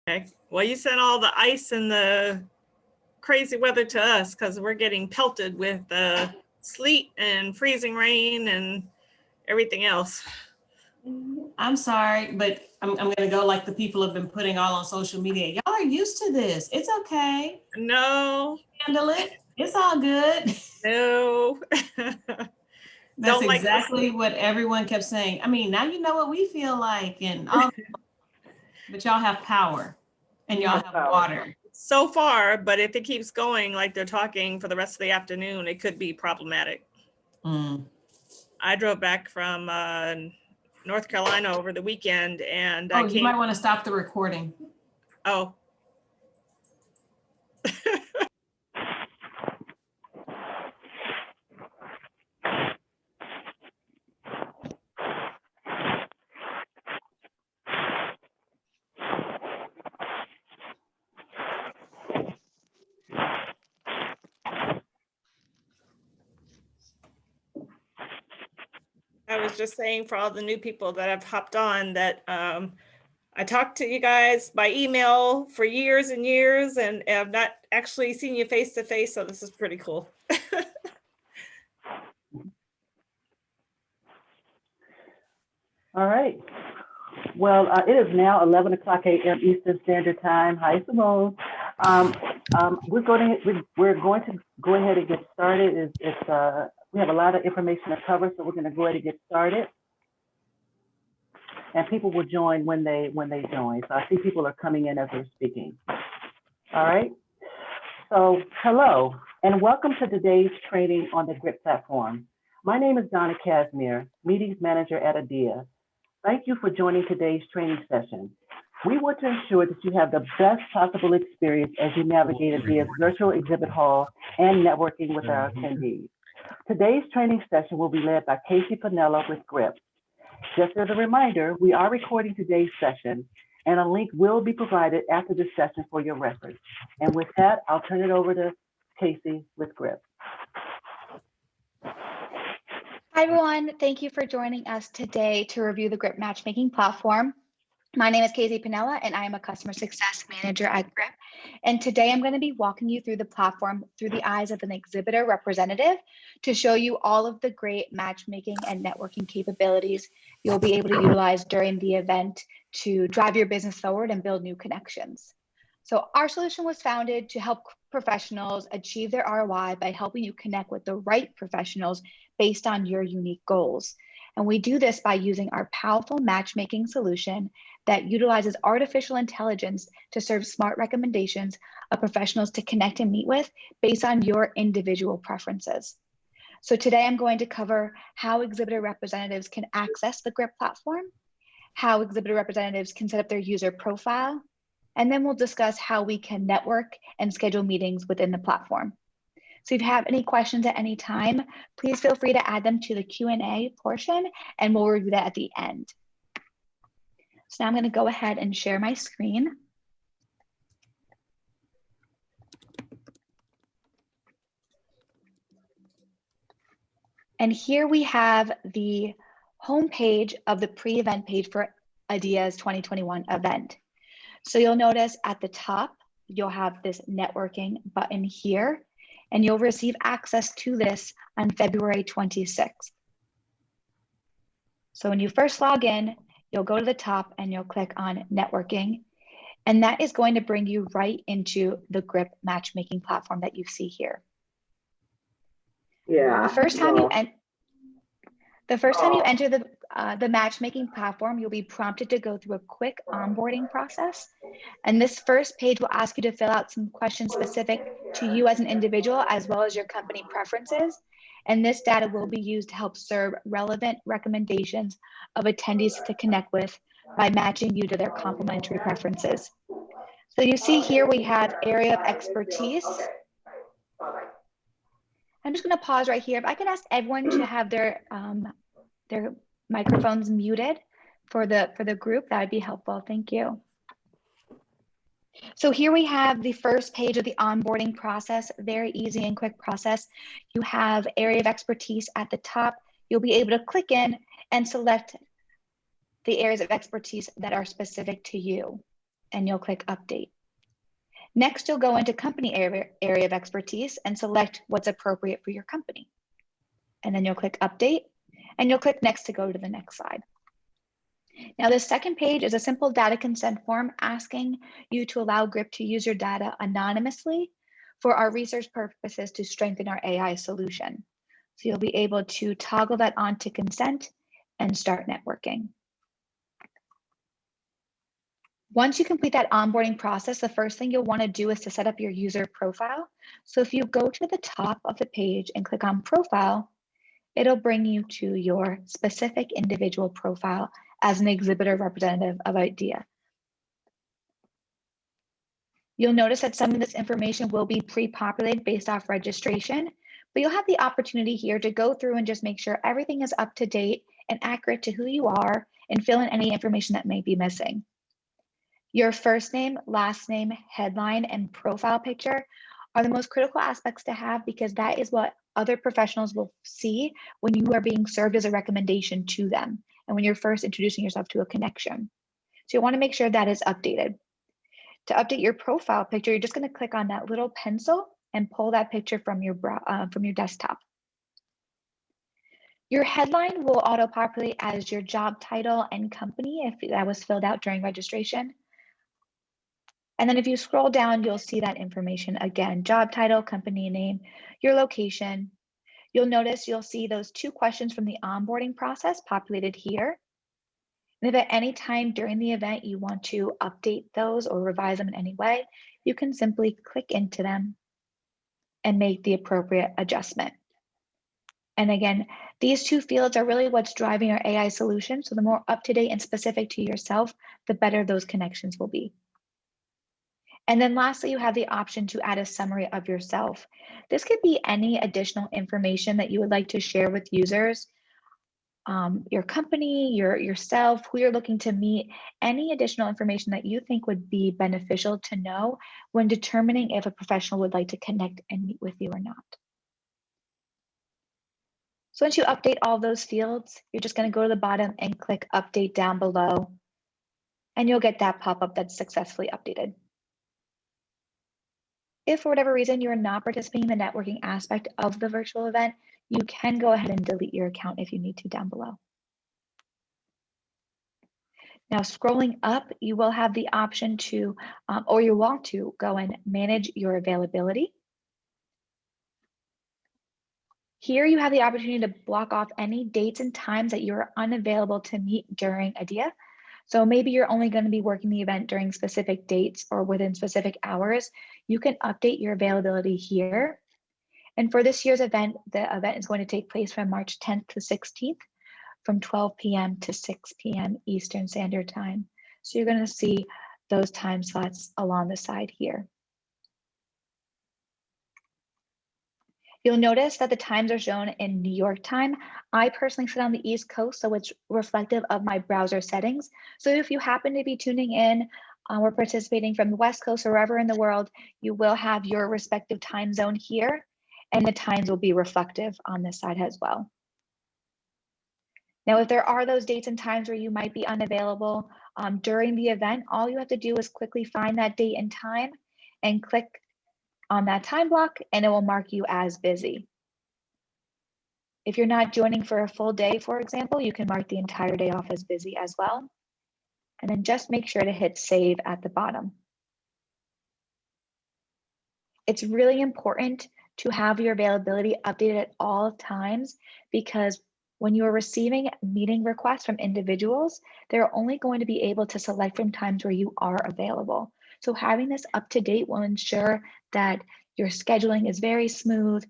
Okay. Well, you sent all the ice and the crazy weather to us because we're getting pelted with sleet and freezing rain and everything else. I'm sorry, but I'm going to go like the people have been putting all on social media. Y'all are used to this. It's okay. No. Handle it. It's all good. No. That's exactly what everyone kept saying. I mean, now you know what we feel like and all, but y'all have power and y'all have water. So far, but if it keeps going like they're talking for the rest of the afternoon, it could be problematic. I drove back from North Carolina over the weekend and you might want to stop the recording. Oh. I was just saying for all the new people that have hopped on that I talked to you guys by email for years and years and have not actually seen you face to face. So this is pretty cool. All right. Well, it is now 11 o'clock a.m. Eastern Standard Time. Hi, Simone. We're going to go ahead and get started. We have a lot of information to cover, so we're going to go ahead and get started. And people will join when they join. So I see people are coming in as we're speaking. All right. So hello, and welcome to today's training on the GRIP platform. My name is Donna Casimir, Meetings Manager at ADIA. Thank you for joining today's training session. We want to ensure that you have the best possible experience as you navigate ADIA's virtual exhibit hall and networking with our attendees. Today's training session will be led by Casey Pinella with GRIP. Just as a reminder, we are recording today's session and a link will be provided after this session for your reference. And with that, I'll turn it over to Casey with GRIP. Hi, everyone. Thank you for joining us today to review the GRIP matchmaking platform. My name is Casey Pinella, and I am a customer success manager at GRIP. And today I'm going to be walking you through the platform through the eyes of an exhibitor representative to show you all of the great matchmaking and networking capabilities you'll be able to utilize during the event to drive your business forward and build new connections. So our solution was founded to help professionals achieve their ROI by helping you connect with the right professionals based on your unique goals. And we do this by using our powerful matchmaking solution that utilizes artificial intelligence to serve smart recommendations of professionals to connect and meet with based on your individual preferences. So today I'm going to cover how exhibitor representatives can access the GRIP platform, how exhibitor representatives can set up their user profile, and then we'll discuss how we can network and schedule meetings within the platform. So if you have any questions at any time, please feel free to add them to the Q&A portion and we'll review that at the end. So now I'm going to go ahead and share my screen. And here we have the homepage of the pre-event page for ADIA's 2021 event. So you'll notice at the top, you'll have this networking button here, and you'll receive access to this on February 26th. So when you first log in, you'll go to the top and you'll click on networking, and that is going to bring you right into the GRIP matchmaking platform that you see here. Yeah. The first time you enter the matchmaking platform, you'll be prompted to go through a quick onboarding process. And this first page will ask you to fill out some questions specific to you as an individual, as well as your company preferences. And this data will be used to help serve relevant recommendations of attendees to connect with by matching you to their complementary preferences. So you see here we have area of expertise. I'm just going to pause right here. If I can ask everyone to have their microphones muted for the group, that would be helpful. Thank you. So here we have the first page of the onboarding process, very easy and quick process. You have area of expertise at the top. You'll be able to click in and select the areas of expertise that are specific to you. and you'll click Update. Next, you'll go into Company area of expertise and select what's appropriate for your company. And then you'll click Update, and you'll click Next to go to the next slide. Now, this second page is a simple data consent form asking you to allow GRIP to use your data anonymously for our research purposes to strengthen our AI solution. So you'll be able to toggle that on to consent and start networking. Once you complete that onboarding process, the first thing you'll want to do is to set up your user profile. So if you go to the top of the page and click on Profile, it'll bring you to your specific individual profile as an exhibitor representative of IDEA. You'll notice that some of this information will be pre-populated based off registration, but you'll have the opportunity here to go through and just make sure everything is up to date and accurate to who you are and fill in any information that may be missing. Your first name, last name, headline, and profile picture are the most critical aspects to have because that is what other professionals will see when you are being served as a recommendation to them and when you're first introducing yourself to a connection. So you want to make sure that is updated. To update your profile picture, you're just going to click on that little pencil and pull that picture from your desktop. Your headline will auto-populate as your job title and company if that was filled out during registration. And then if you scroll down, you'll see that information again, job title, company name, your location. You'll notice you'll see those 2 questions from the onboarding process populated here. And if at any time during the event you want to update those or revise them in any way, you can simply click into them and make the appropriate adjustment. And again, these 2 fields are really what's driving our AI solution. So the more up-to-date and specific to yourself, the better those connections will be. And then lastly, you have the option to add a summary of yourself. This could be any additional information that you would like to share with users, your company, yourself, who you're looking to meet, any additional information that you think would be beneficial to know when determining if a professional would like to connect and meet with you or not. So once you update all those fields, you're just going to go to the bottom and click Update down below, and you'll get that pop-up that's successfully updated. If for whatever reason you're not participating in the networking aspect of the virtual event, you can go ahead and delete your account if you need to down below. Now, scrolling up, you will have the option to, or you want to go and manage your availability. Here you have the opportunity to block off any dates and times that you're unavailable to meet during IDEA. So maybe you're only going to be working the event during specific dates or within specific hours. You can update your availability here. And for this year's event, the event is going to take place from March 10th to 16th from 12 p.m. to 6 p.m. Eastern Standard Time. So you're going to see those time slots along the side here. You'll notice that the times are shown in New York time. I personally sit on the East Coast, so it's reflective of my browser settings. So if you happen to be tuning in or participating from the West Coast or wherever in the world, you will have your respective time zone here, and the times will be reflective on this side as well. Now, if there are those dates and times where you might be unavailable during the event, all you have to do is quickly find that date and time and click on that time block, and it will mark you as busy. If you're not joining for a full day, for example, you can mark the entire day off as busy as well. And then just make sure to hit save at the bottom. It's really important to have your availability updated at all times because when you are receiving meeting requests from individuals, they're only going to be able to select from times where you are available. So having this up to date will ensure that your scheduling is very smooth.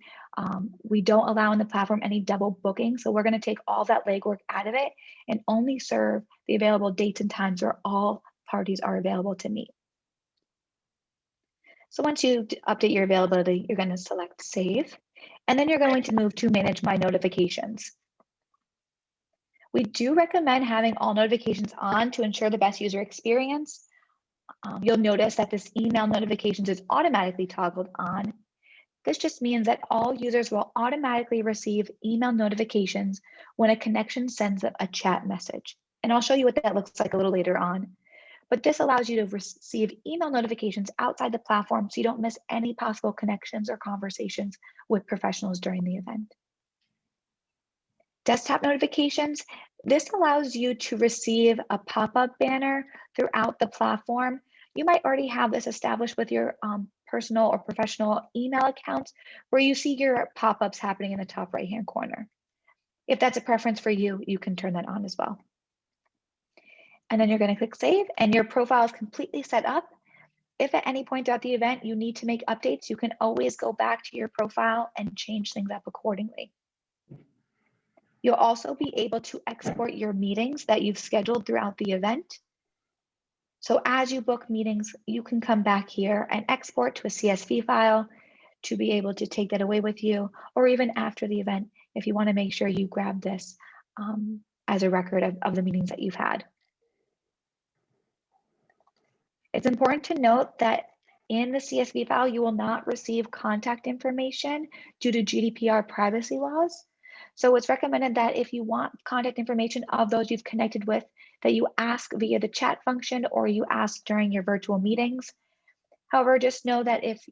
We don't allow in the platform any double booking. So we're going to take all that legwork out of it and only serve the available dates and times where all parties are available to meet. So once you update your availability, you're going to select save, and then you're going to move to manage my notifications. We do recommend having all notifications on to ensure the best user experience. You'll notice that this email notifications is automatically toggled on. This just means that all users will automatically receive email notifications when a connection sends them a chat message. And I'll show you what that looks like a little later on. but this allows you to receive email notifications outside the platform so you don't miss any possible connections or conversations with professionals during the event. Desktop notifications, this allows you to receive a pop-up banner throughout the platform. You might already have this established with your personal or professional email accounts where you see your pop-ups happening in the top right-hand corner. If that's a preference for you, you can turn that on as well. And then you're going to click save and your profile is completely set up. If at any point throughout the event you need to make updates, you can always go back to your profile and change things up accordingly. You'll also be able to export your meetings that you've scheduled throughout the event. So as you book meetings, you can come back here and export to a CSV file to be able to take that away with you, or even after the event, if you want to make sure you grab this as a record of the meetings that you've had. It's important to note that in the CSV file, you will not receive contact information due to GDPR privacy laws. So it's recommended that if you want contact information of those you've connected with, that you ask via the chat function or you ask during your virtual meetings. However, just know that if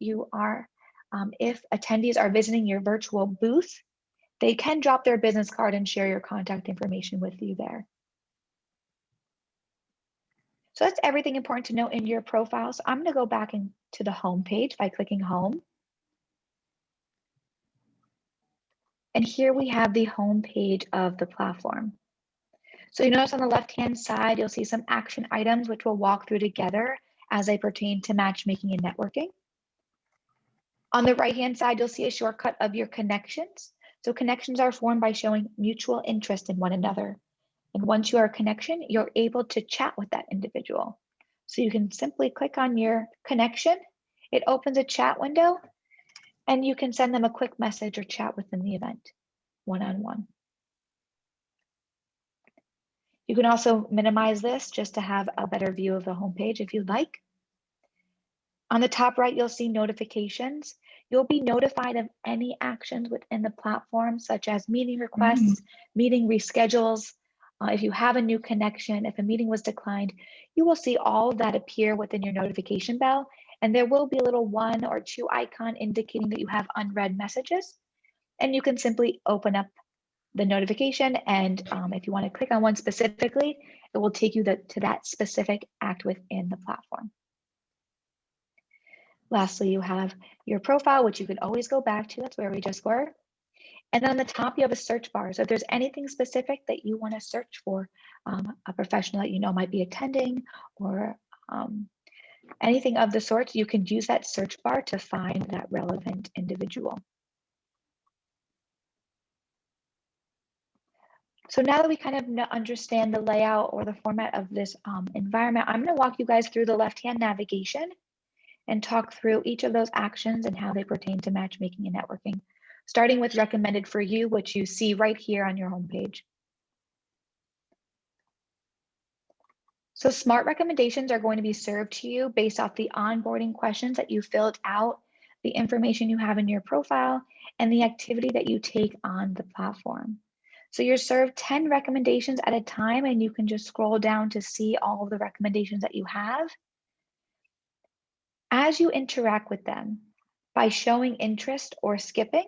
attendees are visiting your virtual booth, they can drop their business card and share your contact information with you there. So that's everything important to note in your profile. So I'm going to go back into the home page by clicking home. And here we have the home page of the platform. So you notice on the left-hand side, you'll see some action items, which we'll walk through together as they pertain to matchmaking and networking. On the right-hand side, you'll see a shortcut of your connections. So connections are formed by showing mutual interest in one another. And once you are a connection, you're able to chat with that individual. So you can simply click on your connection. It opens a chat window and you can send them a quick message or chat within the event, one-on-one. You can also minimize this just to have a better view of the homepage if you'd like. On the top right, you'll see notifications. You'll be notified of any actions within the platform, such as meeting requests, meeting reschedules. If you have a new connection, if a meeting was declined, you will see all of that appear within your notification bell. And there will be a little 1 or 2 icon indicating that you have unread messages. And you can simply open up the notification. And if you want to click on one specifically, it will take you to that specific act within the platform. Lastly, you have your profile, which you can always go back to. That's where we just were. And then on the top, you have a search bar. So if there's anything specific that you want to search for, a professional that you know might be attending or anything of the sort, you can use that search bar to find that relevant individual. So now that we kind of understand the layout or the format of this environment, I'm going to walk you guys through the left-hand navigation and talk through each of those actions and how they pertain to matchmaking and networking, starting with recommended for you, which you see right here on your homepage. So smart recommendations are going to be served to you based off the onboarding questions that you filled out, the information you have in your profile, and the activity that you take on the platform. So you're served 10 recommendations at a time, and you can just scroll down to see all of the recommendations that you have. As you interact with them by showing interest or skipping,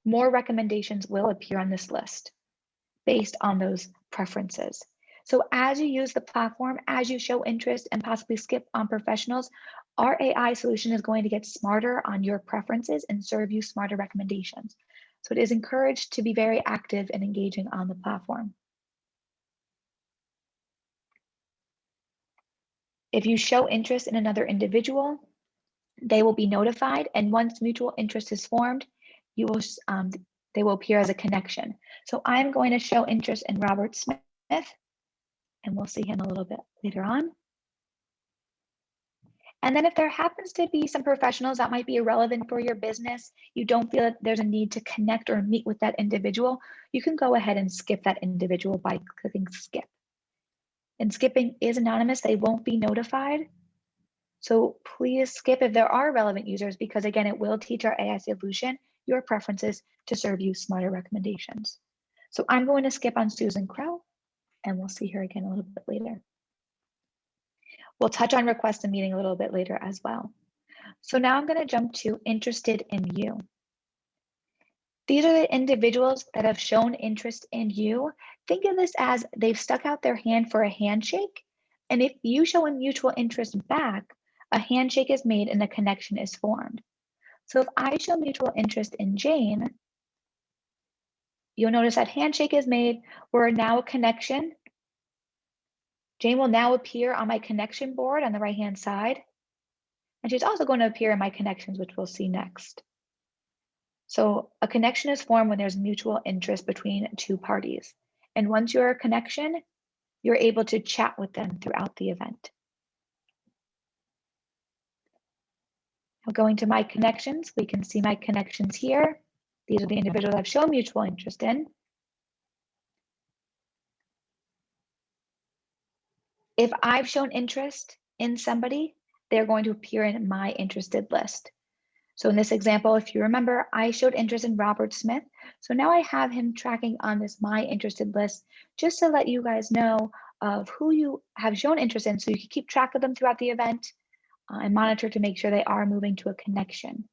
more recommendations will appear on this list based on those preferences. So as you use the platform, as you show interest and possibly skip on professionals, our AI solution is going to get smarter on your preferences and serve you smarter recommendations. So it is encouraged to be very active and engaging on the platform. If you show interest in another individual, they will be notified, and once mutual interest is formed, they will appear as a connection. So I'm going to show interest in Robert Smith, and we'll see him a little bit later on. And then if there happens to be some professionals that might be irrelevant for your business, you don't feel that there's a need to connect or meet with that individual, you can go ahead and skip that individual by clicking skip. And skipping is anonymous, they won't be notified. So please skip if there are relevant users, because again, it will teach our AI solution your preferences to serve you smarter recommendations. So I'm going to skip on Susan Crow, and we'll see her again a little bit later. We'll touch on request a meeting a little bit later as well. So now I'm going to jump to interested in you. These are the individuals that have shown interest in you. Think of this as they've stuck out their hand for a handshake. And if you show a mutual interest back, a handshake is made and a connection is formed. So if I show mutual interest in Jane, you'll notice that handshake is made. We're now a connection. Jane will now appear on my connection board on the right-hand side. And she's also going to appear in my connections, which we'll see next. So a connection is formed when there's mutual interest between two parties. And once you're a connection, you're able to chat with them throughout the event. Now going to my connections, we can see my connections here. These are the individuals I've shown mutual interest in. If I've shown interest in somebody, they're going to appear in my interested list. So in this example, if you remember, I showed interest in Robert Smith. So now I have him tracking on this my interested list, just to let you guys know of who you have shown interest in so you can keep track of them throughout the event and monitor to make sure they are moving to a connection.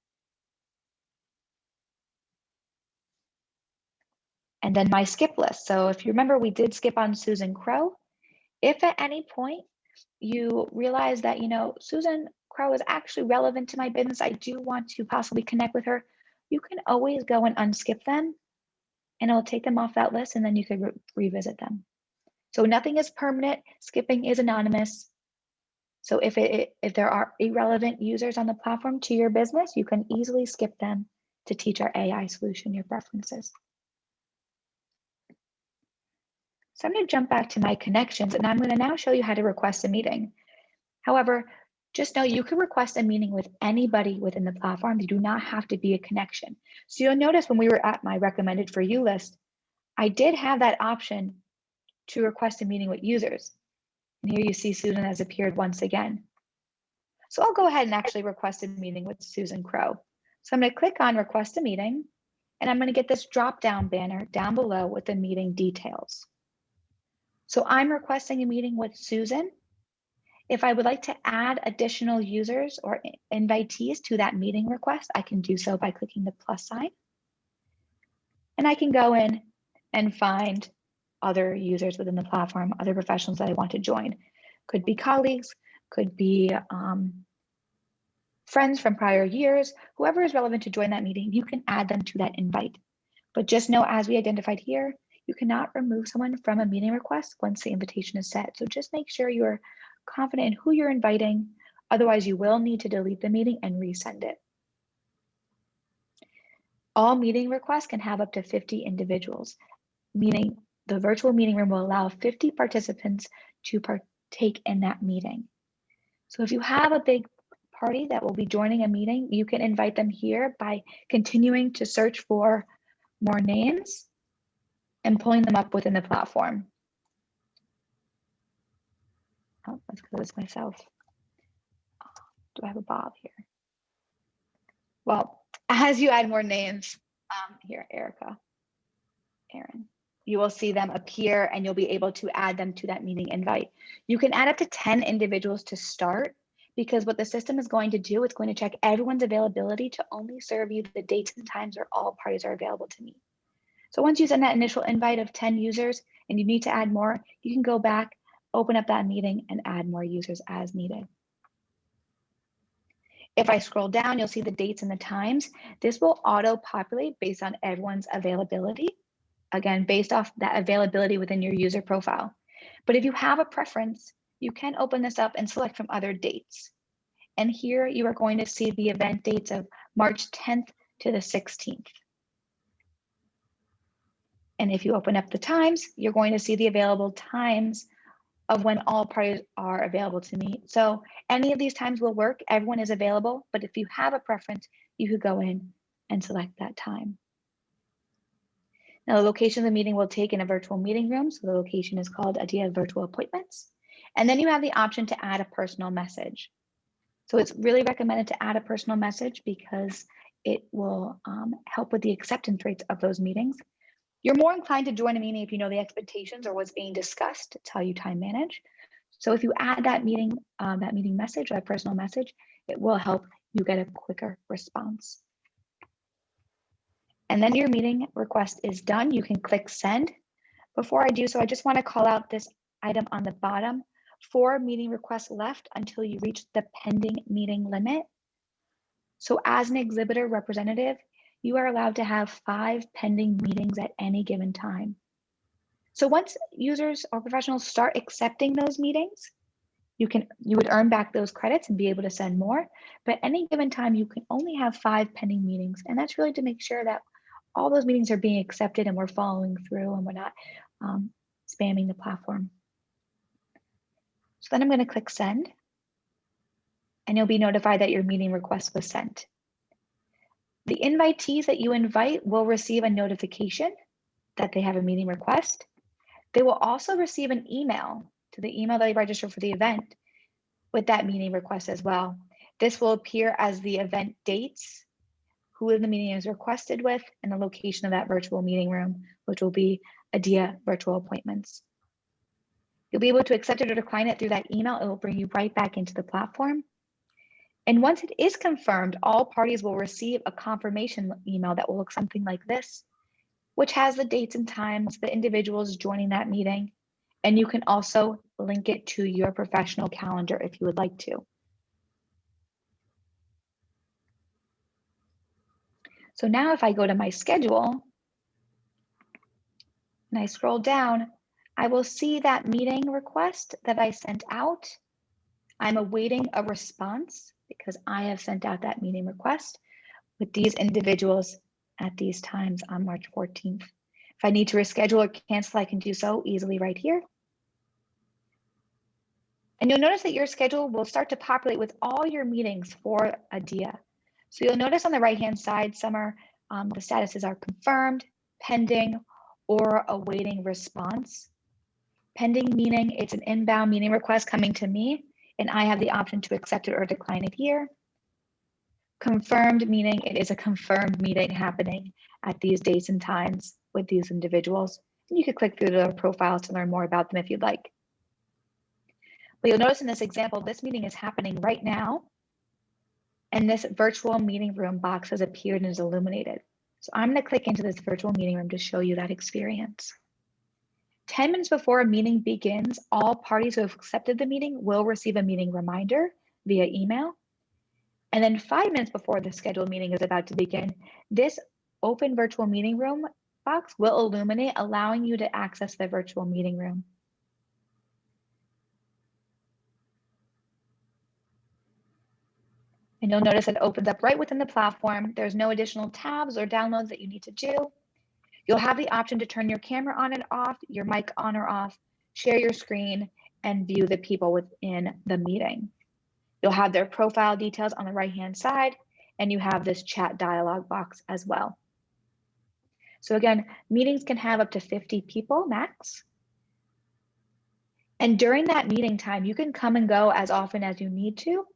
And then my skip list. So if you remember, we did skip on Susan Crow. If at any point you realize that, Susan Crow is actually relevant to my business, I do want to possibly connect with her, you can always go and unskip them and it'll take them off that list and then you could revisit them. So nothing is permanent, skipping is anonymous. So if there are irrelevant users on the platform to your business, you can easily skip them to teach our AI solution your preferences. So I'm going to jump back to my connections and I'm going to now show you how to request a meeting. However, just know you can request a meeting with anybody within the platform. You do not have to be a connection. So you'll notice when we were at my recommended for you list, I did have that option to request a meeting with users. And here you see Susan has appeared once again. So I'll go ahead and actually request a meeting with Susan Crow. So I'm going to click on request a meeting and I'm going to get this drop down banner down below with the meeting details. So I'm requesting a meeting with Susan. If I would like to add additional users or invitees to that meeting request, I can do so by clicking the plus sign. And I can go in and find other users within the platform, other professionals that I want to join. Could be colleagues, could be friends from prior years, whoever is relevant to join that meeting, you can add them to that invite. But just know, as we identified here, you cannot remove someone from a meeting request once the invitation is set. So just make sure you're confident in who you're inviting. Otherwise, you will need to delete the meeting and resend it. All meeting requests can have up to 50 individuals, meaning the virtual meeting room will allow 50 participants to partake in that meeting. So if you have a big party that will be joining a meeting, you can invite them here by continuing to search for more names and pulling them up within the platform. Oh, let's go this myself. Do I have a Bob here? Well, as you add more names, here, Erica, Aaron, you will see them appear and you'll be able to add them to that meeting invite. You can add up to 10 individuals to start, because what the system is going to do, it's going to check everyone's availability to only serve you the dates and times where all parties are available to meet. So once you send that initial invite of 10 users and you need to add more, you can go back, open up that meeting and add more users as needed. If I scroll down, you'll see the dates and the times. This will auto-populate based on everyone's availability. Again, based off that availability within your user profile. But if you have a preference, you can open this up and select from other dates. And here you are going to see the event dates of March 10th to the 16th. And if you open up the times, you're going to see the available times of when all parties are available to meet. So any of these times will work. Everyone is available, but if you have a preference, you could go in and select that time. Now, the location of the meeting will take in a virtual meeting room. So the location is called Idea Virtual Appointments. And then you have the option to add a personal message. So it's really recommended to add a personal message because it will help with the acceptance rates of those meetings. You're more inclined to join a meeting if you know the expectations or what's being discussed. It's how you time manage. So if you add that meeting message, that personal message, it will help you get a quicker response. And then your meeting request is done. You can click send. Before I do so, I just want to call out this item on the bottom. 4 meeting requests left until you reach the pending meeting limit. So as an exhibitor representative, you are allowed to have 5 pending meetings at any given time. So once users or professionals start accepting those meetings, you would earn back those credits and be able to send more. But any given time, you can only have 5 pending meetings. And that's really to make sure that all those meetings are being accepted and we're following through and we're not spamming the platform. So then I'm going to click send, and you'll be notified that your meeting request was sent. The invitees that you invite will receive a notification that they have a meeting request. They will also receive an email to the email that they registered for the event with that meeting request as well. This will appear as the event dates, who the meeting is requested with, and the location of that virtual meeting room, which will be ADIA virtual appointments. You'll be able to accept it or decline it through that email. It will bring you right back into the platform. And once it is confirmed, all parties will receive a confirmation email that will look something like this, which has the dates and times, the individuals joining that meeting, and you can also link it to your professional calendar if you would like to. So now if I go to my schedule and I scroll down, I will see that meeting request that I sent out. I'm awaiting a response because I have sent out that meeting request with these individuals at these times on March 14th. If I need to reschedule or cancel, I can do so easily right here. And you'll notice that your schedule will start to populate with all your meetings for ADIA. So you'll notice on the right-hand side, some are, the statuses are confirmed, pending, or awaiting response. Pending meaning it's an inbound meeting request coming to me, and I have the option to accept it or decline it here. Confirmed meaning it is a confirmed meeting happening at these dates and times with these individuals. And you could click through the profiles to learn more about them if you'd like. But you'll notice in this example, this meeting is happening right now, and this virtual meeting room box has appeared and is illuminated. So I'm going to click into this virtual meeting room to show you that experience. 10 minutes before a meeting begins, all parties who have accepted the meeting will receive a meeting reminder via email. And then 5 minutes before the scheduled meeting is about to begin, this open virtual meeting room box will illuminate, allowing you to access the virtual meeting room. And you'll notice it opens up right within the platform. There's no additional tabs or downloads that you need to do. You'll have the option to turn your camera on and off, your mic on or off, share your screen, and view the people within the meeting. You'll have their profile details on the right-hand side, and you have this chat dialog box as well. So again, meetings can have up to 50 people max. And during that meeting time, you can come and go as often as you need to.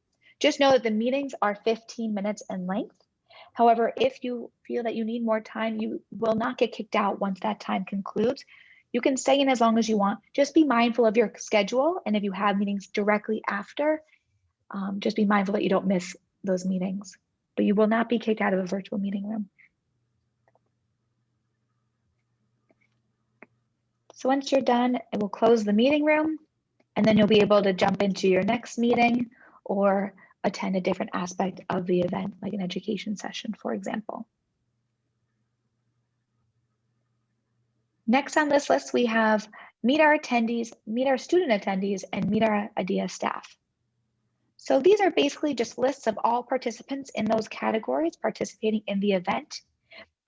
Just know that the meetings are 15 minutes in length. However, if you feel that you need more time, you will not get kicked out once that time concludes. You can stay in as long as you want. Just be mindful of your schedule. And if you have meetings directly after, just be mindful that you don't miss those meetings. But you will not be kicked out of a virtual meeting room. So once you're done, it will close the meeting room, and then you'll be able to jump into your next meeting or attend a different aspect of the event, like an education session, for example. Next on this list, we have meet our attendees, meet our student attendees, and meet our ADIA staff. So these are basically just lists of all participants in those categories participating in the event.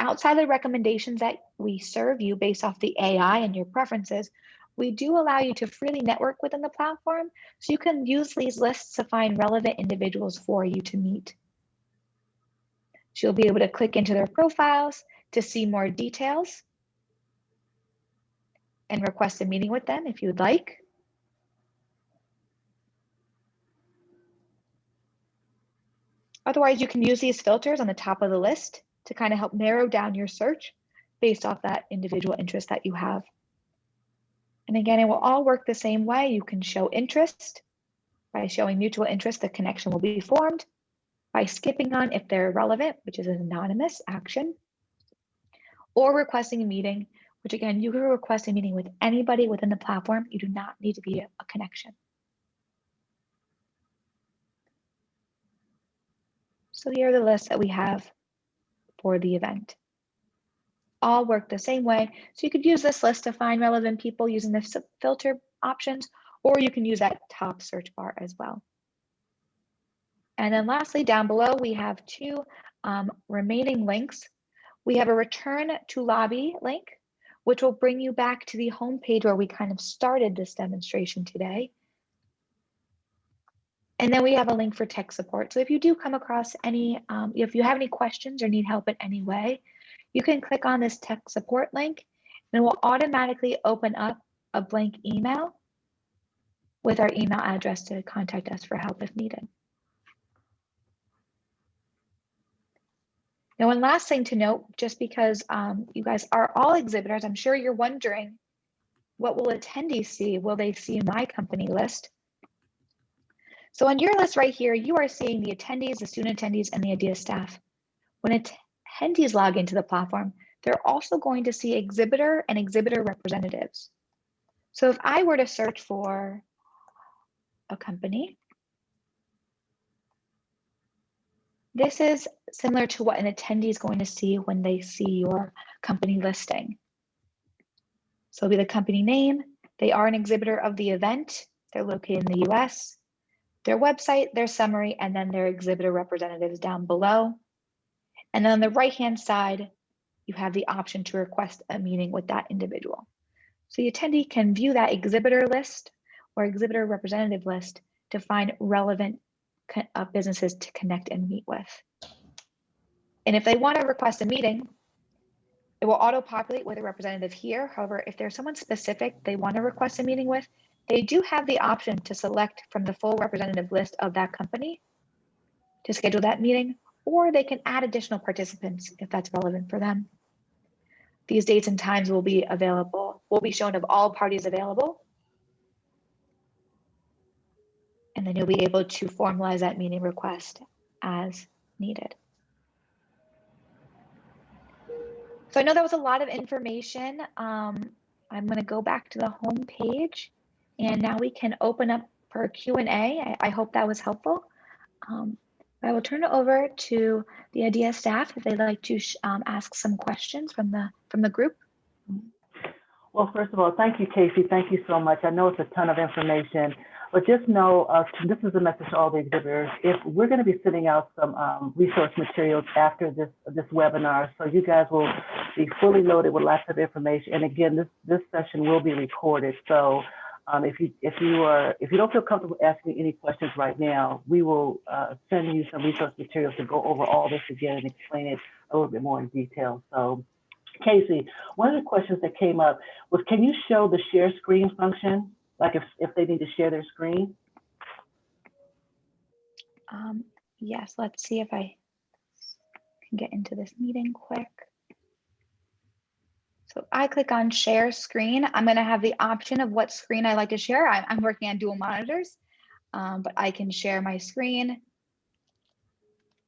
Outside the recommendations that we serve you based off the AI and your preferences, we do allow you to freely network within the platform, so you can use these lists to find relevant individuals for you to meet. So you'll be able to click into their profiles to see more details and request a meeting with them if you would like. Otherwise, you can use these filters on the top of the list to kind of help narrow down your search based off that individual interest that you have. And again, it will all work the same way. You can show interest. By showing mutual interest, the connection will be formed. By skipping on if they're relevant, which is an anonymous action, or requesting a meeting, which again, you can request a meeting with anybody within the platform. You do not need to be a connection. So here are the lists that we have for the event. All work the same way. So you could use this list to find relevant people using the filter options, or you can use that top search bar as well. And then lastly, down below, we have two remaining links. We have a return to lobby link, which will bring you back to the home page where we kind of started this demonstration today. And then we have a link for tech support. So if you do come across any, if you have any questions or need help in any way, you can click on this tech support link and it will automatically open up a blank email with our email address to contact us for help if needed. Now, one last thing to note, just because you guys are all exhibitors, I'm sure you're wondering, what will attendees see? Will they see my company list? So on your list right here, you are seeing the attendees, the student attendees, and the IDEA staff. When attendees log into the platform, they're also going to see exhibitor and exhibitor representatives. So if I were to search for a company, this is similar to what an attendee is going to see when they see your company listing. So it'll be the company name. They are an exhibitor of the event. They're located in the US, their website, their summary, and then their exhibitor representatives down below. And then on the right-hand side, you have the option to request a meeting with that individual. So the attendee can view that exhibitor list or exhibitor representative list to find relevant businesses to connect and meet with. And if they want to request a meeting, it will auto-populate with a representative here. However, if there's someone specific they want to request a meeting with, they do have the option to select from the full representative list of that company to schedule that meeting, or they can add additional participants if that's relevant for them. These dates and times will be available, will be shown of all parties available. And then you'll be able to formalize that meeting request as needed. So I know that was a lot of information. I'm going to go back to the home page, and now we can open up for Q&A. I hope that was helpful. I will turn it over to the IDEA staff if they'd like to ask some questions from the group. Well, first of all, thank you, Casey. Thank you so much. I know it's a ton of information, but just know this is a message to all the exhibitors. If we're going to be sending out some resource materials after this webinar, so you guys will be fully loaded with lots of information. And again, this session will be recorded. So if you don't feel comfortable asking any questions right now, we will send you some resource materials to go over all this again and explain it a little bit more in detail. So, Casey, one of the questions that came up was, can you show the share screen function? Like if they need to share their screen? Yes, let's see if I can get into this meeting quick. So if I click on share screen, I'm going to have the option of what screen I like to share. I'm working on dual monitors, but I can share my screen.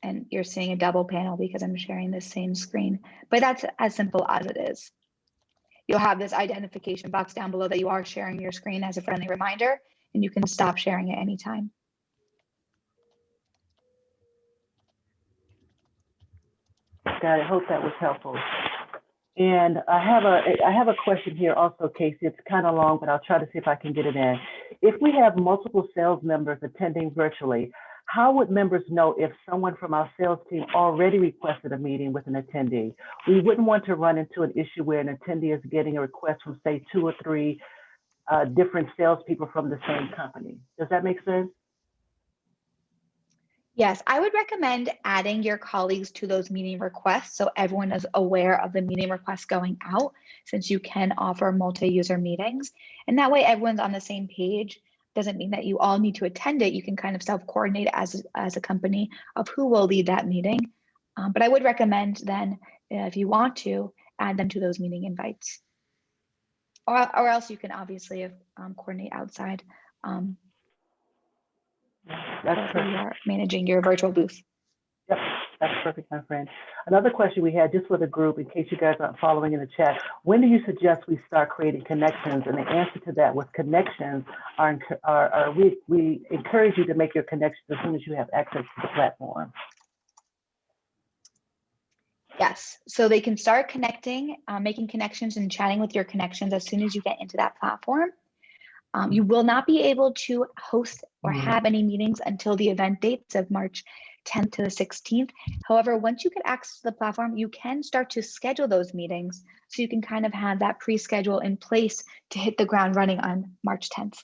And you're seeing a double panel because I'm sharing the same screen, but that's as simple as it is. You'll have this identification box down below that you are sharing your screen as a friendly reminder, and you can stop sharing at any time. Got it. I hope that was helpful. And I have a question here also, Casey. It's kind of long, but I'll try to see if I can get it in. If we have multiple sales members attending virtually, how would members know if someone from our sales team already requested a meeting with an attendee? We wouldn't want to run into an issue where an attendee is getting a request from, say, 2 or 3 different salespeople from the same company. Does that make sense? Yes, I would recommend adding your colleagues to those meeting requests so everyone is aware of the meeting requests going out, since you can offer multi-user meetings. And that way everyone's on the same page. Doesn't mean that you all need to attend it. You can kind of self-coordinate as a company of who will lead that meeting. But I would recommend then, if you want to, add them to those meeting invites. or else you can obviously coordinate outside That's wherever perfect. you are managing your virtual booth. Yep, that's perfect, my friend. Another question we had just for the group, in case you guys aren't following in the chat, when do you suggest we start creating connections? And the answer to that with connections we encourage you to make your connections as soon as you have access to the platform. Yes, so they can start connecting, making connections and chatting with your connections as soon as you get into that platform. You will not be able to host or have any meetings until the event dates of March 10th to the 16th. However, once you get access to the platform, you can start to schedule those meetings. So you can kind of have that pre-schedule in place to hit the ground running on March 10th.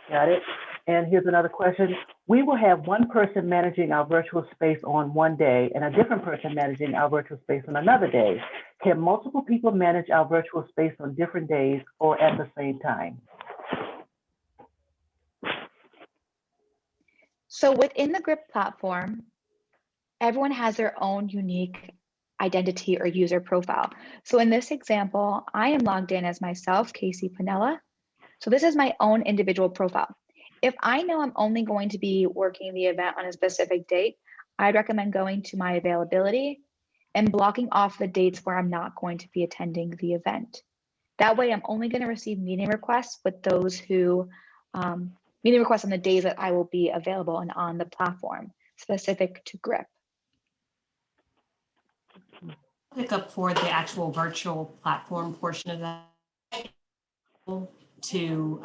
Got it. And here's another question. We will have one person managing our virtual space on one day and a different person managing our virtual space on another day. Can multiple people manage our virtual space on different days or at the same time? So within the GRIP platform, everyone has their own unique identity or user profile. So in this example, I am logged in as myself, Casey Pinella. So this is my own individual profile. If I know I'm only going to be working the event on a specific date, I'd recommend going to my availability and blocking off the dates where I'm not going to be attending the event. That way I'm only going to receive meeting requests with those who, meeting requests on the days that I will be available and on the platform specific to GRIP. Pick up for the actual virtual platform portion of that to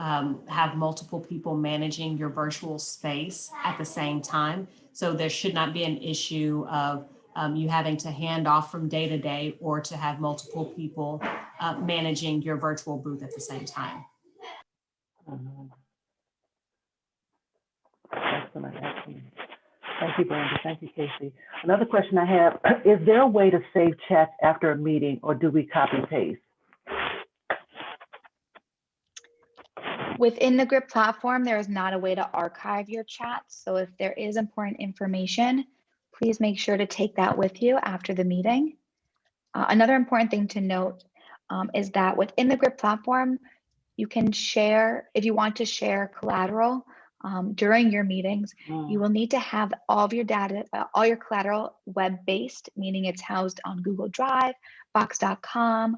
have multiple people managing your virtual space at the same time. So there should not be an issue of you having to hand off from day to day or to have multiple people managing your virtual booth at the same time. Excellent, excellent. Thank you, Brandy. Thank you, Casey. Another question I have, is there a way to save chats after a meeting or do we copy paste? Within the GRIP platform, there is not a way to archive your chats. So if there is important information, please make sure to take that with you after the meeting. Another important thing to note is that within the GRIP platform, you can share, if you want to share collateral during your meetings, you will need to have all of your data, all your collateral web-based, meaning it's housed on Google Drive, Box.com,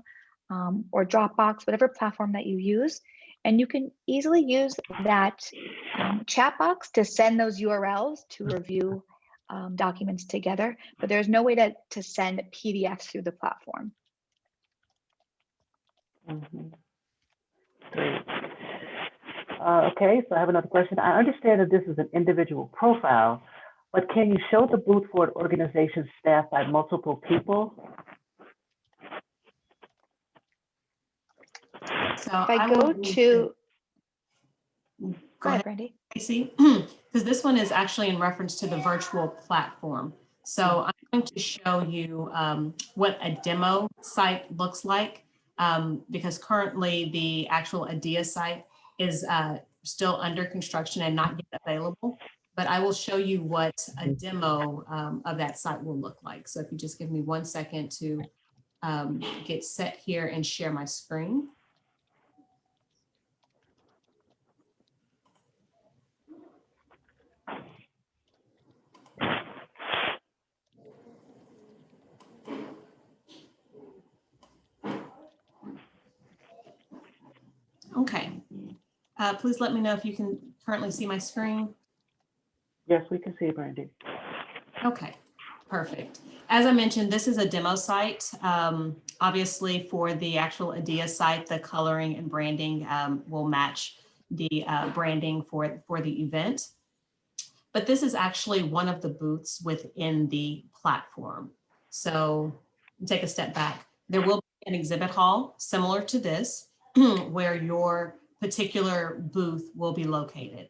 or Dropbox, whatever platform that you use. And you can easily use that chat box to send those URLs to review documents together, but there's no way to send PDFs through the platform. Great. Okay, so I have another question. I understand that this is an individual profile, but can you show the booth for an organization staffed by multiple people? So If I go to, go ahead, Brandy. Casey, because this one is actually in reference to the virtual platform. So I'm going to show you what a demo site looks like, because currently the actual IDEA site is still under construction and not yet available. But I will show you what a demo of that site will look like. So if you just give me 1 second to get set here and share my screen. Okay. Please let me know if you can currently see my screen. Yes, we can see it, Brandy. Okay, perfect. As I mentioned, this is a demo site. Obviously, for the actual IDEA site, the coloring and branding will match the branding for the event. But this is actually one of the booths within the platform. So take a step back. There will be an exhibit hall similar to this, where your particular booth will be located.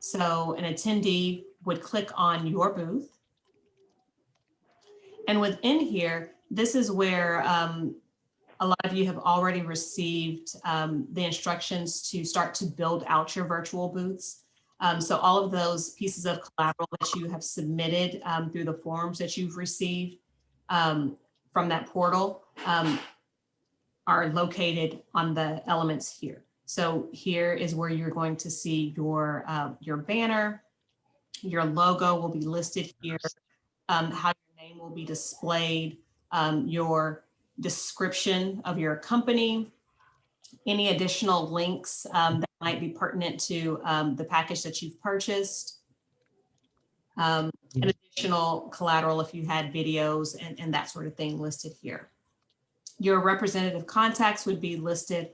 So an attendee would click on your booth. And within here, this is where a lot of you have already received the instructions to start to build out your virtual booths. So all of those pieces of collateral that you have submitted through the forms that you've received, from that portal are located on the elements here. So here is where you're going to see your banner. Your logo will be listed here, how your name will be displayed, your description of your company, any additional links that might be pertinent to the package that you've purchased, and additional collateral if you had videos and that sort of thing listed here. Your representative contacts would be listed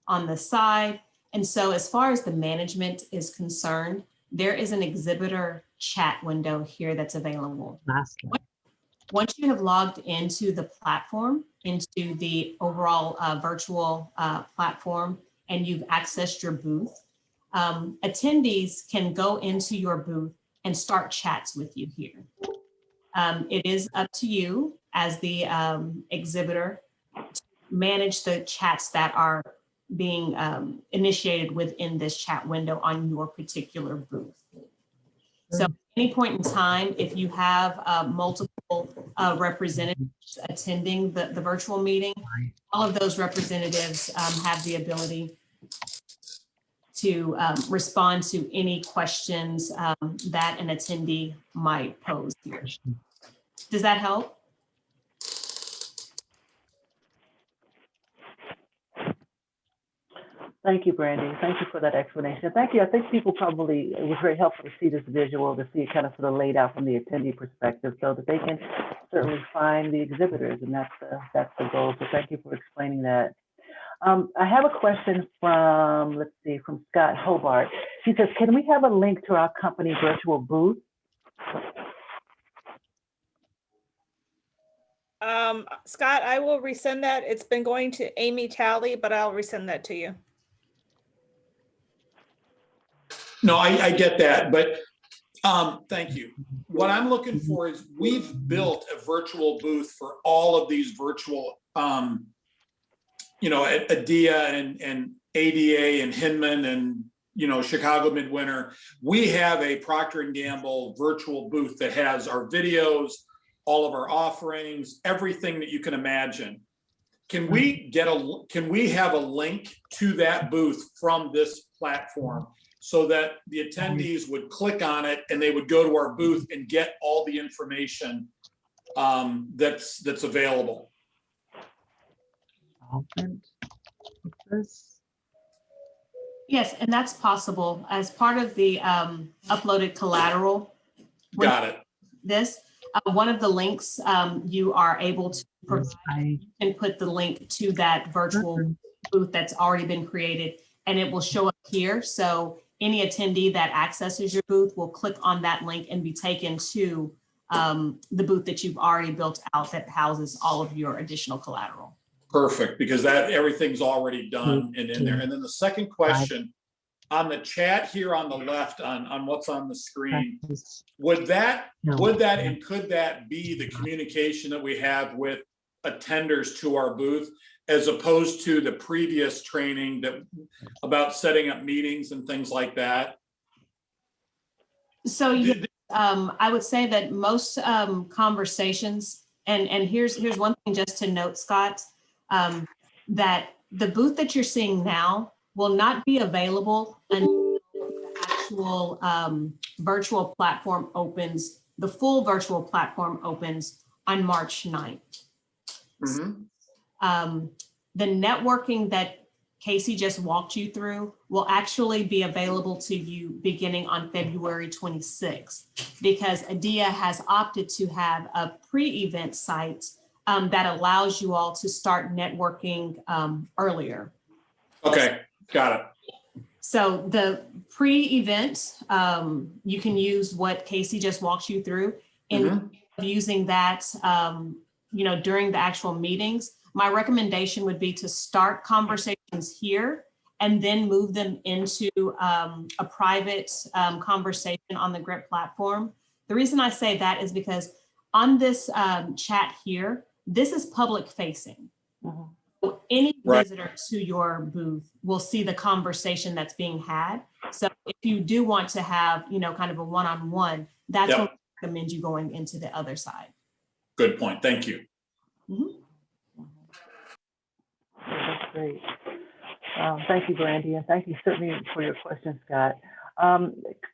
on the side. And so as far as the management is concerned, there is an exhibitor chat window here that's available. Once you have logged into the platform, into the overall virtual platform, and you've accessed your booth, attendees can go into your booth and start chats with you here. It is up to you as the exhibitor to manage the chats that are being initiated within this chat window on your particular booth. So at any point in time, if you have multiple representatives attending the virtual meeting, all of those representatives have the ability to respond to any questions that an attendee might pose here. Does that help? Thank you, Brandy. Thank you for that explanation. Thank you. I think people probably, it was very helpful to see this visual, to see it kind of sort of laid out from the attendee perspective so that they can certainly find the exhibitors, and that's the goal. So thank you for explaining that. I have a question from, let's see, from Scott Hobart. He says, can we have a link to our company virtual booth? Scott, I will resend that. It's been going to Amy Talley, but I'll resend that to you. No, I get that, but thank you. What I'm looking for is we've built a virtual booth for all of these virtual, you know, ADIA and ADA and Hinman and, you know, Chicago Midwinter. We have a Procter & Gamble virtual booth that has our videos, all of our offerings, everything that you can imagine. Can we have a link to that booth from this platform so that the attendees would click on it and they would go to our booth and get all the information that's available? Yes, and that's possible as part of the uploaded collateral. Got it. One of the links you are able to provide and put the link to that virtual booth that's already been created, and it will show up here. So any attendee that accesses your booth will click on that link and be taken to the booth that you've already built out that houses all of your additional collateral. Perfect, because that everything's already done and in there. And then the second question, on the chat here on the left on what's on the screen, would that and could that be the communication that we have with attenders to our booth, as opposed to the previous training that about setting up meetings and things like that? So I would say that most conversations, and here's one thing just to note, Scott, that the booth that you're seeing now will not be available until the actual virtual platform opens, the full virtual platform opens on March 9th. Mm-hmm. The networking that Casey just walked you through will actually be available to you beginning on February 26th, because ADIA has opted to have a pre-event site that allows you all to start networking earlier. Okay, got it. So the pre-event, you can use what Casey just walked you through, and using that, you know, during the actual meetings. My recommendation would be to start conversations here and then move them into a private conversation on the GRIP platform. The reason I say that is because on this chat here, this is public facing. So any visitor to your booth will see the conversation that's being had. So if you do want to have, you know, kind of a one-on-one, that's what I recommend you going into the other side. Good point. Thank you. Mhm. Yeah, that's great. Thank you, Brandy, and thank you certainly for your question, Scott.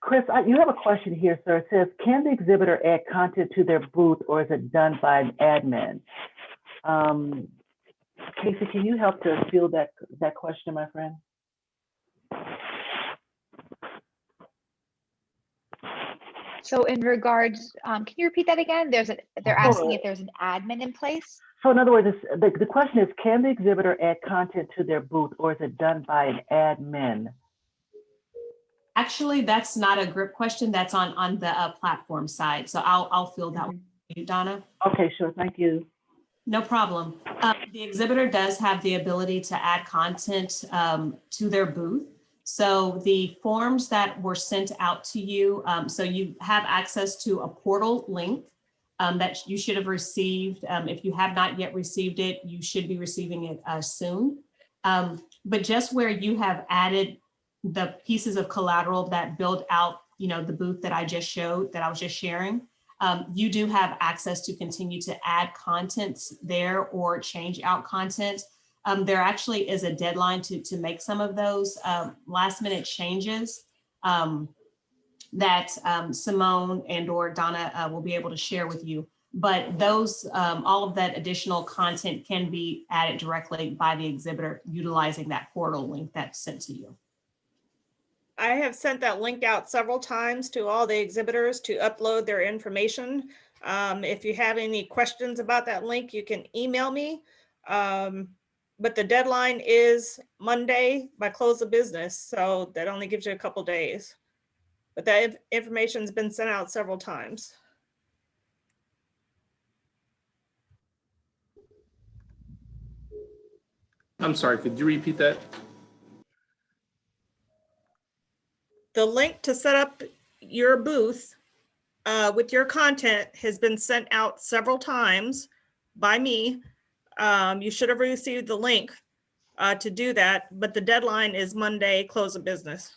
Chris, you have a question here, sir. It says, can the exhibitor add content to their booth, or is it done by an admin? Casey, can you help to field that question, my friend? So in regards, can you repeat that again? They're asking Sure. if there's an admin in place. So in other words, the question is, can the exhibitor add content to their booth, or is it done by an admin? Actually, that's not a grip question. That's on the platform side. So I'll fill that one for you, Donna. Okay, sure. Thank you. No problem. The exhibitor does have the ability to add content to their booth. So the forms that were sent out to you, so you have access to a portal link that you should have received. If you have not yet received it, you should be receiving it soon. But just where you have added the pieces of collateral that build out, the booth that I just showed, that I was just sharing, you do have access to continue to add content there or change out content. There actually is a deadline to make some of those last minute changes that Simone and or Donna will be able to share with you. But those, all of that additional content can be added directly by the exhibitor utilizing that portal link that's sent to you. I have sent that link out several times to all the exhibitors to upload their information. If you have any questions about that link, you can email me. But the deadline is Monday by close of business. So that only gives you a couple days. But that information's been sent out several times. I'm sorry, could you repeat that? The link to set up your booth with your content has been sent out several times by me. You should have received the link to do that, but the deadline is Monday, close of business.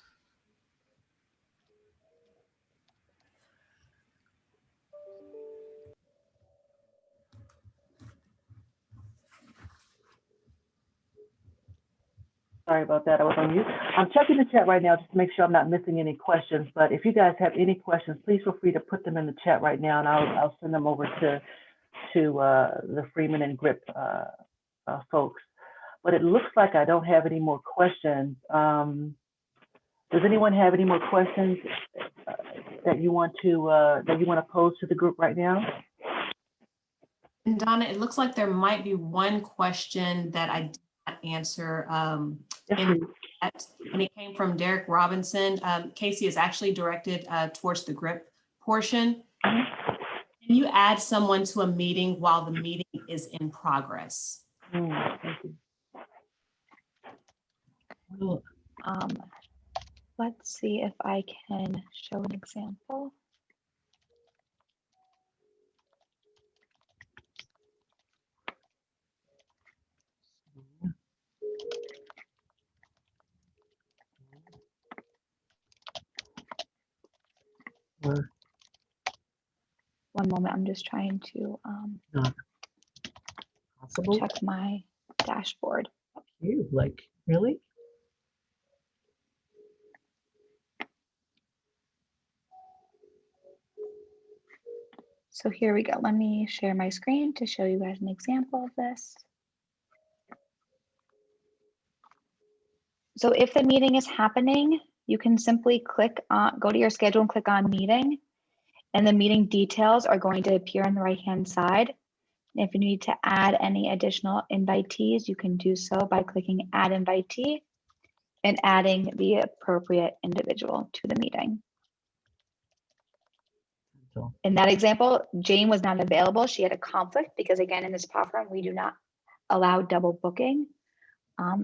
Sorry about that. I was on mute. I'm checking the chat right now just to make sure I'm not missing any questions. But if you guys have any questions, please feel free to put them in the chat right now, and I'll send them over to the Freeman and Grip folks. But it looks like I don't have any more questions. Does anyone have any more questions that you want to pose to the group right now? And Donna, it looks like there might be one question that I did not answer Yes, in please. that, and it came from Derek Robinson. Casey is actually directed towards the grip portion. Can you add someone to a meeting while the meeting is in progress? Thank you. Let's see if I can show an example. One moment, I'm just trying to Possible? check my dashboard. You like really? So here we go. Let me share my screen to show you guys an example of this. So if the meeting is happening, you can simply go to your schedule and click on meeting, and the meeting details are going to appear on the right-hand side. If you need to add any additional invitees, you can do so by clicking add invitee and adding the appropriate individual to the meeting. In that example, Jane was not available. She had a conflict because, again, in this platform, we do not allow double booking.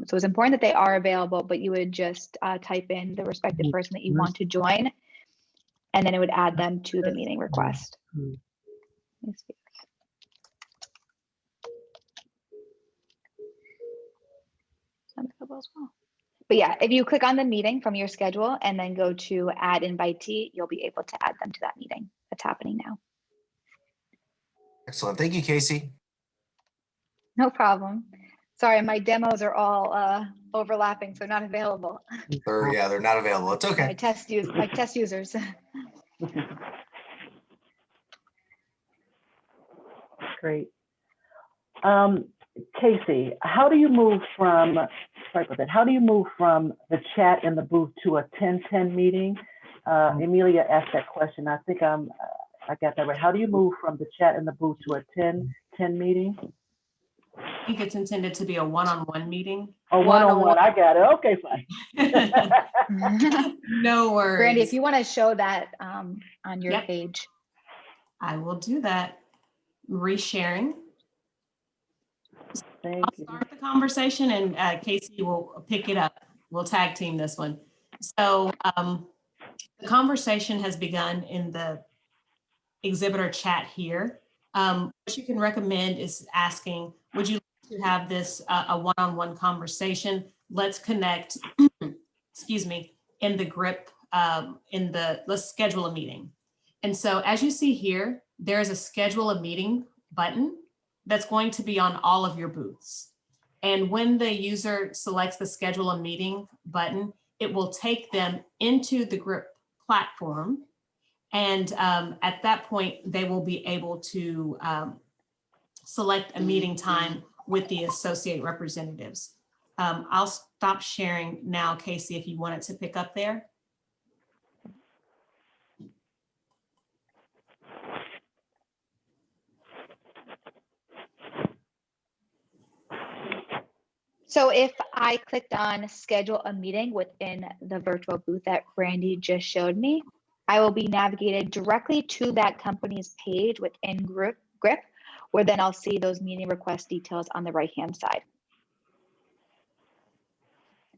So it's important that they are available, but you would just type in the respective person that you want to join, and then it would add them to the meeting request. Let's see. As well. But yeah, if you click on the meeting from your schedule and then go to add invitee, you'll be able to add them to that meeting that's happening now. Excellent. Thank you, Casey. No problem. Sorry, my demos are all overlapping, so not available. They're not available. It's My okay. test users. Great. Casey, how do you move from, sorry about that, how do you move from the chat in the booth to a 10-10 meeting? Amelia asked that question. I think I got that right. How do you move from the chat in the booth to a 10-10 meeting? I think it's intended to be a one-on-one meeting. Oh, one-on-one, I got it. Okay, fine. No worries. Brandy, if you want to show that on your Yep. page. I will do that. Resharing. Thank I'll you. start the conversation and Casey will pick it up. We'll tag team this one. So the conversation has begun in the exhibitor chat here. What you can recommend is asking, would you like to have this a one-on-one conversation? Let's connect, excuse me, in the grip, let's schedule a meeting. And so as you see here, there's a schedule a meeting button that's going to be on all of your booths. And when the user selects the schedule a meeting button, it will take them into the grip platform. And at that point, they will be able to select a meeting time with the associate representatives. I'll stop sharing now, Casey, if you wanted to pick up there. So if I clicked on schedule a meeting within the virtual booth that Brandy just showed me, I will be navigated directly to that company's page within Grip, where then I'll see those meeting request details on the right-hand side.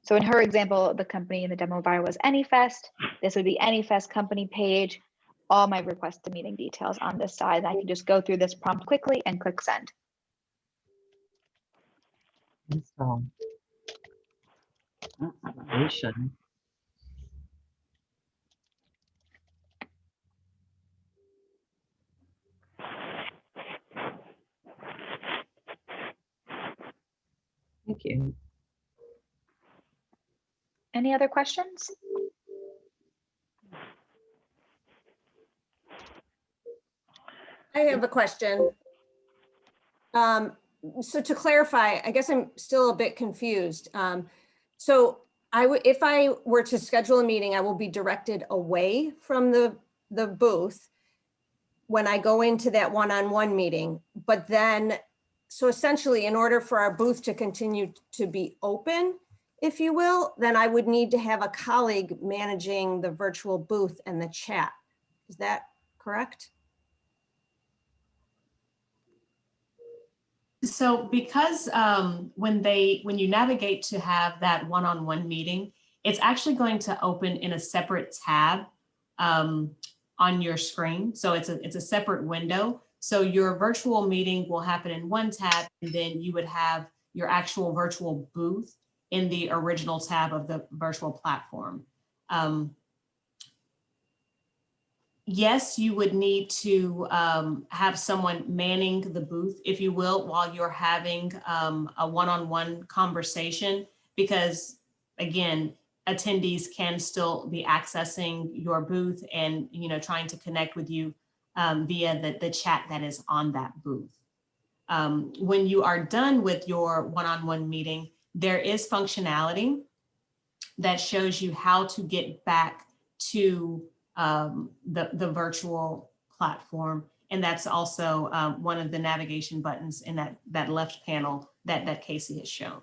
So in her example, the company in the demo buyer was AnyFest. This would be AnyFest company page, all my request to meeting details on this side. I can just go through this prompt quickly and click send. Installation. Thank you. Any other questions? I have a question. So to clarify, I guess I'm still a bit confused. So if I were to schedule a meeting, I will be directed away from the booth when I go into that one-on-one meeting. But then, so essentially, in order for our booth to continue to be open, if you will, then I would need to have a colleague managing the virtual booth and the chat. Is that correct? So because when you navigate to have that one-on-one meeting, it's actually going to open in a separate tab on your screen. So it's a separate window. So your virtual meeting will happen in one tab, and then you would have your actual virtual booth in the original tab of the virtual platform. Yes, you would need to have someone manning the booth, if you will, while you're having a one-on-one conversation, because again, attendees can still be accessing your booth and trying to connect with you via the chat that is on that booth. When you are done with your one-on-one meeting, there is functionality that shows you how to get back to the virtual platform. And that's also one of the navigation buttons in that left panel that Casey has shown.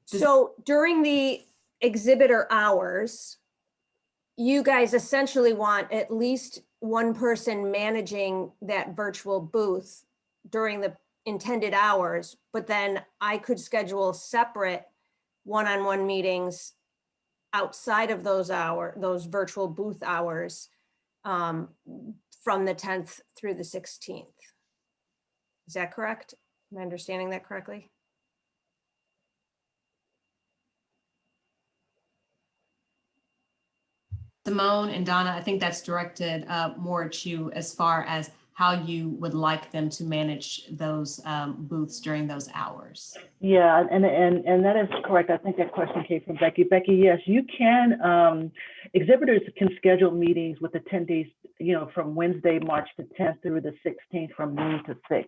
So during the exhibitor hours, you guys essentially want at least one person managing that virtual booth during the intended hours, but then I could schedule separate one-on-one meetings outside of those virtual booth hours from the 10th through the 16th. Is that correct? Am I understanding that correctly? Simone and Donna, I think that's directed more at you as far as how you would like them to manage those booths during those hours. Yeah, and that is correct. I think that question came from Becky. Becky, yes, you can, exhibitors can schedule meetings with attendees, from Wednesday, March the 10th through the 16th from noon to 6.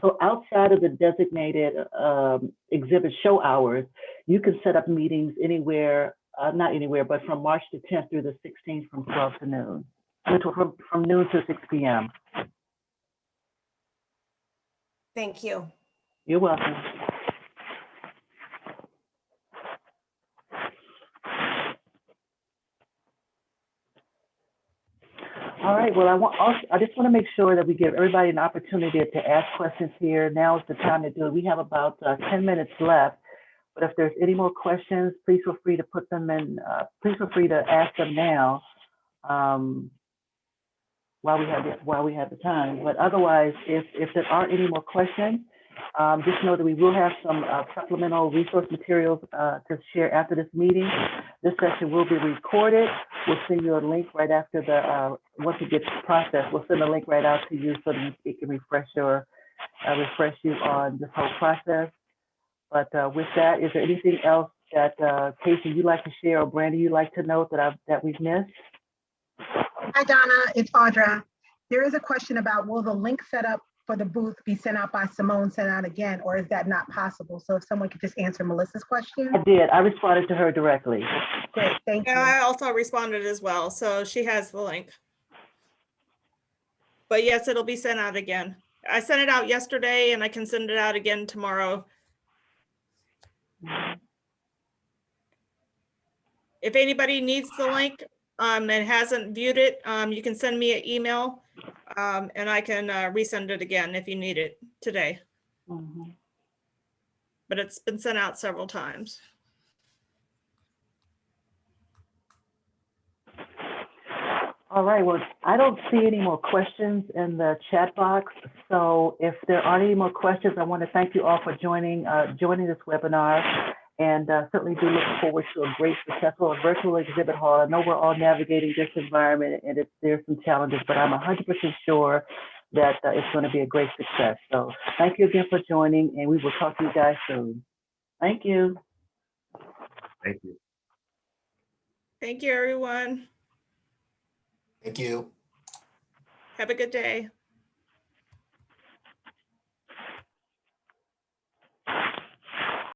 So outside of the designated exhibit show hours, you can set up meetings anywhere, not anywhere, but from March the 10th through the 16th from 12 to noon, from noon to 6 p.m. Thank you. You're welcome. All right, well, I just want to make sure that we give everybody an opportunity to ask questions here. Now is the time to do it. We have about 10 minutes left, but if there's any more questions, please feel free to put them in, please feel free to ask them now while we have the time. But otherwise, if there aren't any more questions, just know that we will have some supplemental resource materials to share after this meeting. This session will be recorded. We'll send you a link right after once it gets processed, we'll send a link right out to you so that it can refresh you on this whole process. But with that, is there anything else that Casey, you'd like to share, or Brandy, you'd like to note that we've missed? Hi, Donna, it's Audra. There is a question about, will the link set up for the booth be sent out by Simone, sent out again, or is that not possible? So if someone could just answer Melissa's question. I did. I responded to her directly. Great, thank you. Yeah, I also responded as well, so she has the link. But yes, it'll be sent out again. I sent it out yesterday and I can send it out again tomorrow. If anybody needs the link and hasn't viewed it, you can send me an email and I can resend it again if you need it today. Mhm. But it's been sent out several times. All right, well, I don't see any more questions in the chat box. So if there aren't any more questions, I want to thank you all for joining this webinar, and certainly do look forward to a great, successful virtual exhibit hall. I know we're all navigating this environment and there's some challenges, but I'm 100% sure that it's going to be a great success. So thank you again for joining, and we will talk to you guys soon. Thank you. Thank you. Thank you, everyone. Thank you. Have a good day.